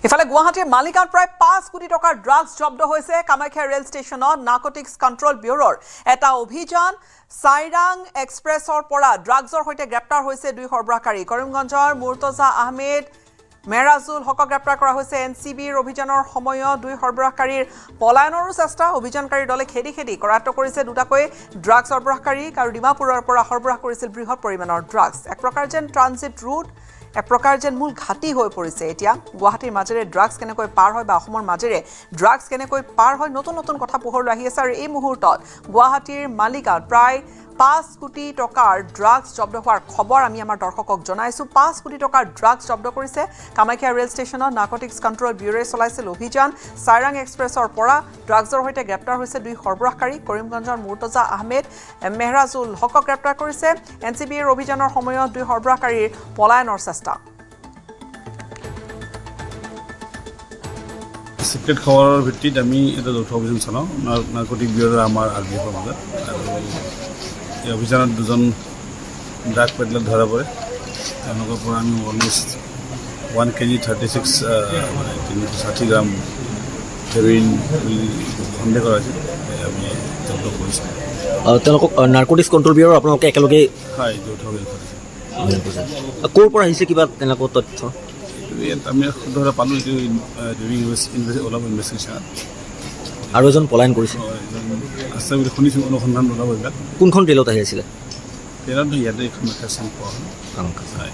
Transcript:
ইফালে গুৱাহাটীৰ মালিগাঁৱত প্ৰায় 5 কোটি টকাৰ ড্ৰাগছ জব্দ হৈছে কামাখ্যা ৰেল ষ্টেচনত নাৰ্কটিক্স কণ্ট্ৰল ব্যুৰোৰ এটা অভিযান সাইৰাং এক্সপ্ৰেছৰ পৰা ড্ৰাগছৰ সৈতে গ্ৰেপ্তাৰ হৈছে দুই সৰবৰাহকাৰী কৰিমগঞ্জৰ মুৰ্তজা আহমেদ মেৰাজুল হকক গ্ৰেপ্তাৰ কৰা হৈছে এনচিবিৰ অভিযানৰ সময়ত দুই সৰবৰাহকাৰীৰ পলায়নৰো চেষ্টা অভিযানকাৰী দলে খেদি কৰায়ত্ব কৰিছে দুটাকৈ ড্ৰাগছ সৰবৰাহকাৰী আৰু ডিমাপুৰৰ পৰা সৰবৰাহ কৰিছিল বৃহৎ পৰিমাণৰ ড্ৰাগছ এক প্ৰকাৰ যেন ট্ৰানজিট ৰুট এক প্ৰকাৰ যেন মূল ঘাটি হৈ পৰিছে এতিয়া গুৱাহাটীৰ মাজেৰে ড্ৰাগছ কেনেকৈ পাৰ হয় বা অসমৰ মাজেৰে ড্ৰাগছ কেনেকৈ পাৰ হয় নতুন কথা পোহৰলৈ আহি আছে আৰু এই মুহূৰ্তত গুৱাহাটীৰ মালিগাঁৱত প্ৰায় 5 কোটি টকাৰ ড্ৰাগছ জব্দ হোৱাৰ খবৰ আমি আমাৰ দৰ্শকক জনাইছো 5 কোটি টকাৰ ড্ৰাগছ জব্দ কৰিছে কামাখ্যা ৰেল ষ্টেচনত নাৰ্কটিক্স কণ্ট্ৰল ব্যুৰোৱে চলাইছিল অভিযান সাইৰাং এক্সপ্ৰেছৰ পৰা ড্ৰাগছৰ সৈতে গ্ৰেপ্তাৰ হৈছে দুই সৰবৰাহকাৰী কৰিমগঞ্জৰ মুৰ্তজা আহমেদ মেহৰাজুল হকক গ্ৰেপ্তাৰ কৰিছে এনচিবিৰ অভিযানৰ সময়ত দুই সৰবৰাহকাৰীৰ পলায়নৰ চেষ্টা সিক্ৰেট খবৰৰ ভিত্তিত আমি এটা যৌথ অভিযান চলাওঁ নাৰ্কটিক ব্যুৰোৰ আমাৰ আৰবিএফৰ মাজত আৰু এই অভিযানত দুজন ড্ৰাগ পেডলাৰ ধৰা পৰে তেওঁলোকৰ পৰা আমি অলমষ্ট 1 কেজি 36 মানে 360 গ্ৰাম হেৰইন সন্দেহ কৰা হৈছিল আমি জব্দ কৰিছোঁ তেওঁলোকক নাৰ্কটিক্স কণ্ট্ৰল ব্যুৰো আপোনালোকে একেলগে হয় যৌথ অভিযান ক'ৰ পৰা আহিছে কিবা তেনেকুৱা তথ্য আমি শুদ্ধভাৱে পালোঁ এইটো অলপ ইনভেষ্টিগেশ্যন আৰু এজন পলায়ন কৰিছে আছে বুলি শুনিছোঁ অনুসন্ধান ওলাব এইবিলাক কোনখন ৰেলত আহি আছিলে ট্ৰেইনত ইয়াতে এখন মেট্ৰেশ্যন পোৱা হয়